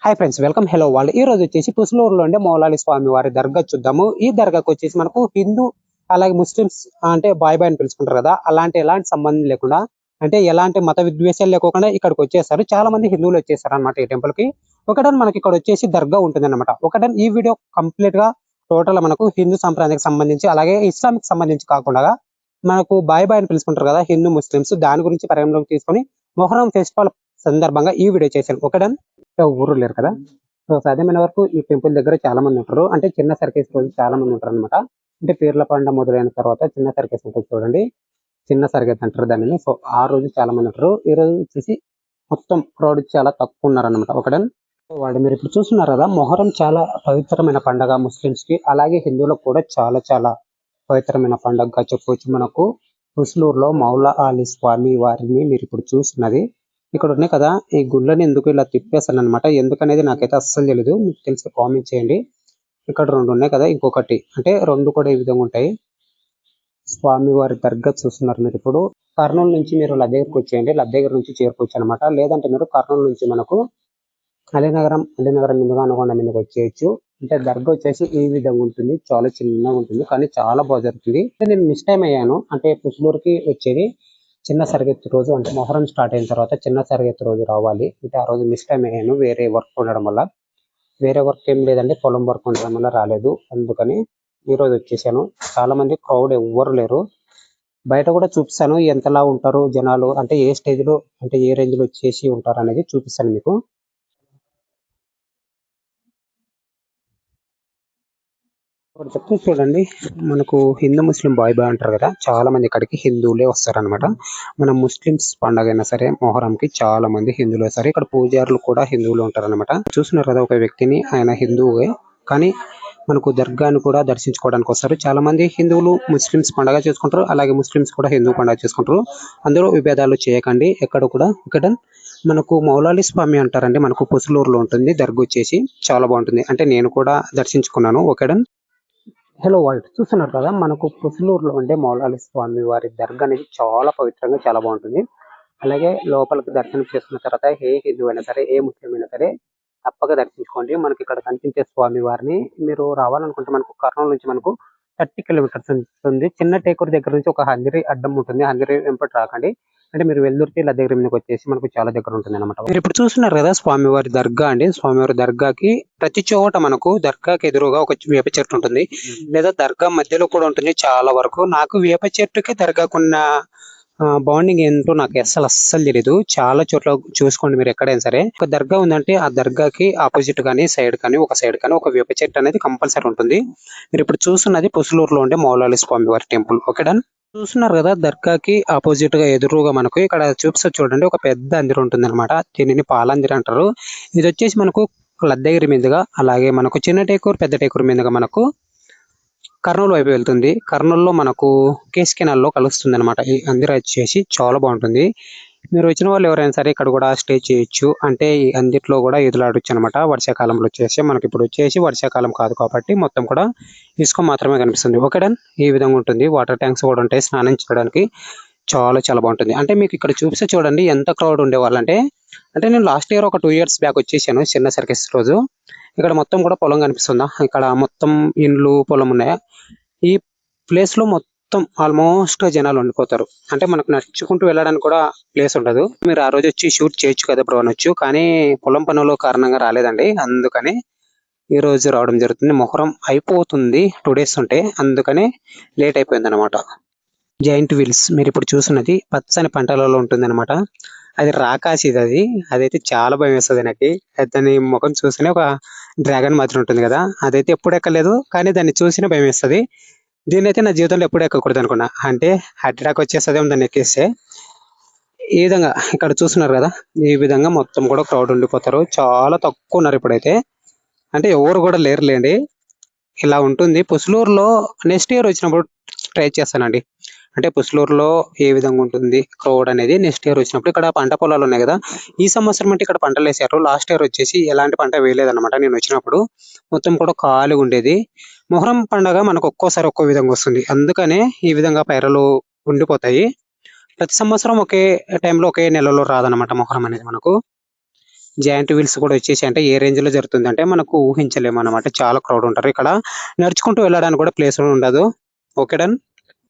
Hi friends, welcome. Hello వాళ్ళు ఈ రోజు వచ్చేసి పుసులూరులో ఉండే మౌలాలి స్వామి వారి దర్గా చూద్దాము. ఈ దర్గాకు వచ్చేసి మనకు హిందూ అలాగే ముస్లిమ్స్ అంటే బాయ్ బాయ్ అని పిలుచుకుంటారు కదా, ఎలాంటి సంబంధం లేకుండా అంటే ఎలాంటి మత విద్వేషాలు లేకుండా ఇక్కడికి వచ్చేసారు. చాలా మంది హిందువులు వచ్చేసారు అనమాట ఈ టెంపుల్ కి. ఒకటని మనకి ఇక్కడ వచ్చేసి దర్గా ఉంటుంది అనమాట. ఒకటని ఈ వీడియో కంప్లీట్ గా టోటల్ మనకు హిందూ సంప్రదాయానికి సంబంధించి అలాగే ఇస్లాంకి సంబంధించి కాకుండా మనకు బాయ్ బాయ్ అని పిలుచుకుంటారు కదా హిందూ ముస్లిమ్స్, దాని గురించి పరిగణలోకి తీసుకొని మొహరం ఫెస్టివల్ సందర్భంగా ఈ వీడియో చేశాను. ఒకటని ఊరు లేరు కదా. సో సాధ్యమైన వరకు ఈ టెంపుల్ దగ్గర చాలా మంది ఉంటారు. అంటే చిన్న సర్కేస్ రోజు చాలా మంది ఉంటారు అనమాట. అంటే పీర్ల పండుగ మొదలైన తర్వాత చిన్న సర్కేస్ ఉంటుంది చూడండి, చిన్న సర్కేస్ అంటారు దానిని. సో ఆ రోజు చాలా మంది ఉంటారు. ఈ రోజు వచ్చేసి మొత్తం క్రౌడ్ చాలా తక్కువ ఉన్నారనమాట. ఒకటని వాళ్ళు మీరు ఇప్పుడు చూస్తున్నారు కదా, మొహరం చాలా పవిత్రమైన పండుగ ముస్లిమ్స్ కి అలాగే హిందువులకు కూడా చాలా చాలా పవిత్రమైన పండుగగా చెప్పవచ్చు. మనకు పుసులూరులో మౌలా అలీ స్వామి వారిని మీరు ఇప్పుడు చూస్తున్నది. ఇక్కడ ఉన్నాయి కదా, ఈ గుళ్ళని ఎందుకు ఇలా తిప్పేస్తాను అనమాట, ఎందుకనేది నాకైతే అస్సలు తెలియదు. మీకు తెలిసి కామెంట్ చేయండి. ఇక్కడ రెండు ఉన్నాయి కదా, ఇంకొకటి అంటే రెండు కూడా ఈ విధంగా ఉంటాయి. స్వామి వారి దర్గా చూస్తున్నారు మీరు ఇప్పుడు. కర్నూలు నుంచి మీరు లద్దెగిరికి వచ్చేయండి, లద్దెగిరి నుంచి చేరుకోవచ్చు అనమాట. లేదంటే మీరు కర్నూలు నుంచి మనకు అలీనగరం మీదుగా అనుకొండ మీదకి వచ్చేయచ్చు. అంటే దర్గా వచ్చేసి ఈ విధంగా ఉంటుంది, చాలా చిన్నగా ఉంటుంది కానీ చాలా బాగా జరుగుతుంది. నేను మిస్ టైం అయ్యాను. అంటే పుసులూరుకి వచ్చేది చిన్న సరిగెత్తు రోజు, అంటే మొహరం స్టార్ట్ అయిన తర్వాత చిన్న సరిగెత్తు రోజు రావాలి. అంటే ఆ రోజు మిస్ టైం అయ్యాను, వేరే వర్క్ ఉండడం వల్ల. వేరే వర్క్ ఏం లేదంటే పొలం వర్క్ ఉండడం వల్ల రాలేదు, అందుకని ఈ రోజు వచ్చేసాను. చాలా మంది క్రౌడ్ ఎవ్వరు లేరు. బయట కూడా చూపిస్తాను ఎంతలా ఉంటారు జనాలు, అంటే ఏ స్టేజ్ లో అంటే ఏ రేంజ్ లో వచ్చేసి ఉంటారు అనేది చూపిస్తాను మీకు. ఒకటి చెప్తే చూడండి, మనకు హిందూ ముస్లిం బాయ్ బాయ్ అంటారు కదా, చాలా మంది ఇక్కడికి హిందువులే వస్తారనమాట. మన ముస్లిమ్స్ పండగ అయినా సరే మొహరంకి చాలా మంది హిందువులు వస్తారు. ఇక్కడ పూజారులు కూడా హిందువులు ఉంటారనమాట. చూస్తున్నారు కదా ఒక వ్యక్తిని, ఆయన హిందువుే కానీ మనకు దర్గాను కూడా దర్శించుకోవడానికి వస్తారు. చాలా మంది హిందువులు ముస్లిమ్స్ పండగ చేసుకుంటారు, అలాగే ముస్లిమ్స్ కూడా హిందూ పండగ చేసుకుంటారు. అందరూ విభేదాలు చేయకండి ఎక్కడ కూడా. ఇక్కడ మనకు మౌలాలి స్వామి అంటారండి, మనకు పుసులూరులో ఉంటుంది దర్గా వచ్చేసి. చాలా బాగుంటుంది, అంటే నేను కూడా దర్శించుకున్నాను. ఒకడన్ హలో వరల్డ్ చూస్తున్నారు కదా, మనకు పుసులూరులో ఉండే మౌలాలి స్వామి వారి దర్గా అనేది చాలా పవిత్రంగా చాలా బాగుంటుంది. అలాగే లోపలికి దర్శనం చేసుకున్న తర్వాత ఏ హిందూ అయినా సరే ఏ ముస్లిం అయినా సరే తప్పక దర్శించుకోండి. మనకి ఇక్కడ కనిపించే స్వామి వారిని మీరు రావాలనుకుంటే మనకు కర్నూలు నుంచి మనకు 30 కిలోమీటర్స్ ఉంటుంది. చిన్న టేకూరు దగ్గర నుంచి ఒక హందిరి అడ్డం ఉంటుంది, హందిరి వెంపటి రాకండి. అంటే మీరు వెల్దుర్తి ఇలా దగ్గర మీదకి వచ్చేసి మనకు చాలా దగ్గర ఉంటుంది అనమాట. మీరు ఇప్పుడు చూస్తున్నారు కదా స్వామివారి దర్గా అండి. స్వామివారి దర్గాకి ప్రతి చోట మనకు దర్గాకి ఎదురుగా ఒక వేప చెట్టు ఉంటుంది, లేదా దర్గా మధ్యలో కూడా ఉంటుంది. చాలా వరకు నాకు వేప చెట్టుకి దర్గాకున్న బాండింగ్ ఏంటో నాకు అస్సలు తెలియదు. చాలా చోట్ల చూసుకోండి మీరు ఎక్కడైనా సరే. ఒక దర్గా ఉందంటే ఆ దర్గాకి ఆపోజిట్ కానీ సైడ్ కానీ ఒక వేప చెట్టు అనేది కంపల్సరీ ఉంటుంది. మీరు ఇప్పుడు చూస్తున్నది పుసులూరులో ఉండే మౌలాలి స్వామి వారి టెంపుల్. ఓకేనా, చూస్తున్నారు కదా దర్గాకి ఆపోజిట్ గా ఎదురుగా మనకు ఇక్కడ చూపిస్తారు చూడండి, ఒక పెద్ద అందిర ఉంటుంది అనమాట. దీనిని పాలందిర అంటారు. ఇది వచ్చేసి మనకు లద్దగిరి మీదుగా అలాగే మనకు చిన్న టేకూరు పెద్ద టేకూరు మీదుగా మనకు కర్నూలు వైపు వెళ్తుంది. కర్నూలులో మనకు కేస్కెనాల్లో కలుస్తుంది అనమాట. ఈ అందిర వచ్చేసి చాలా బాగుంటుంది. మీరు వచ్చిన వాళ్ళు ఎవరైనా సరే ఇక్కడ కూడా స్టే చేయొచ్చు. అంటే ఈ అందిట్లో కూడా ఈదులాడొచ్చు అనమాట. వర్షాకాలంలో వచ్చేసి మనకి ఇప్పుడు వచ్చేసి వర్షాకాలం కాదు కాబట్టి మొత్తం కూడా ఇసుక మాత్రమే కనిపిస్తుంది. ఓకేనా, ఈ విధంగా ఉంటుంది. వాటర్ ట్యాంక్స్ కూడా ఉంటాయి స్నానం చేయడానికి. చాలా చాలా బాగుంటుంది. అంటే మీకు ఇక్కడ చూపిస్తే చూడండి ఎంత క్రౌడ్ ఉండేవాళ్ళంటే. అంటే నేను లాస్ట్ ఇయర్ ఒక 2 years బ్యాక్ వచ్చేసాను చిన్న సర్కస్ రోజు. ఇక్కడ మొత్తం కూడా పొలం కనిపిస్తుందా, ఇక్కడ మొత్తం ఇండ్లు పొలం ఉన్నాయా. ఈ ప్లేస్ లో మొత్తం ఆల్మోస్ట్ జనాలు ఉండిపోతారు. అంటే మనకు నడుచుకుంటూ వెళ్ళడానికి కూడా ప్లేస్ ఉండదు. మీరు ఆ రోజు వచ్చి షూట్ చేయొచ్చు కదా బ్రో అనొచ్చు, కానీ పొలం పనుల కారణంగా రాలేదండి. అందుకని ఈ రోజు రావడం జరుగుతుంది. మొహరం అయిపోతుంది 2 days ఉంటే, అందుకని లేట్ అయిపోయింది అనమాట. జైంట్ వీల్స్ మీరు ఇప్పుడు చూస్తున్నది పచ్చని పంటలలో ఉంటుంది అనమాట. అది రాకాసిది, అదైతే చాలా భయం వేస్తుంది నాకు. దాని ముఖం చూస్తేనే ఒక డ్రాగన్ మాత్రం ఉంటుంది కదా, అదైతే ఎప్పుడు ఎక్కలేదు కానీ దాన్ని చూసినా భయం వేస్తుంది. దీన్ని అయితే నా జీవితంలో ఎప్పుడు ఎక్కకూడదు అనుకున్నా, అంటే హార్ట్ అటాక్ వచ్చేస్తుంది దాన్ని ఎక్కేస్తే. ఈ విధంగా ఇక్కడ చూస్తున్నారు కదా, ఈ విధంగా మొత్తం కూడా క్రౌడ్ ఉండిపోతారు. చాలా తక్కువ ఉన్నారు ఇప్పుడైతే, అంటే ఎవరు కూడా లేరులేండి. ఇలా ఉంటుంది పుసులూరులో. నెక్స్ట్ ఇయర్ వచ్చినప్పుడు ట్రై చేస్తానండి, అంటే పుసులూరులో ఏ విధంగా ఉంటుంది క్రౌడ్ అనేది నెక్స్ట్ ఇయర్ వచ్చినప్పుడు. ఇక్కడ పంట పొలాలు ఉన్నాయి కదా, ఈ సంవత్సరం అంటే ఇక్కడ పంటలు వేసారు. లాస్ట్ ఇయర్ వచ్చేసి ఎలాంటి పంట వేయలేదన్నమాట. నేను వచ్చినప్పుడు మొత్తం కూడా ఖాళీగా ఉండేది. మొహరం పండగ మనకు ఒక్కోసారి ఒక్కో విధంగా వస్తుంది, అందుకనే ఈ విధంగా పైరలు ఉండిపోతాయి. ప్రతి సంవత్సరం ఒకే టైంలో ఒకే నెలలో రాదనమాట మొహరం అనేది మనకు. జాయింట్ వీల్స్ కూడా వచ్చేసి అంటే ఏ రేంజ్ లో జరుగుతుంది అంటే మనకు ఊహించలేము అనమాట. చాలా క్రౌడ్ ఉంటారు ఇక్కడ. నడుచుకుంటూ వెళ్ళడానికి కూడా ప్లేస్ ఉండదు. Okay done.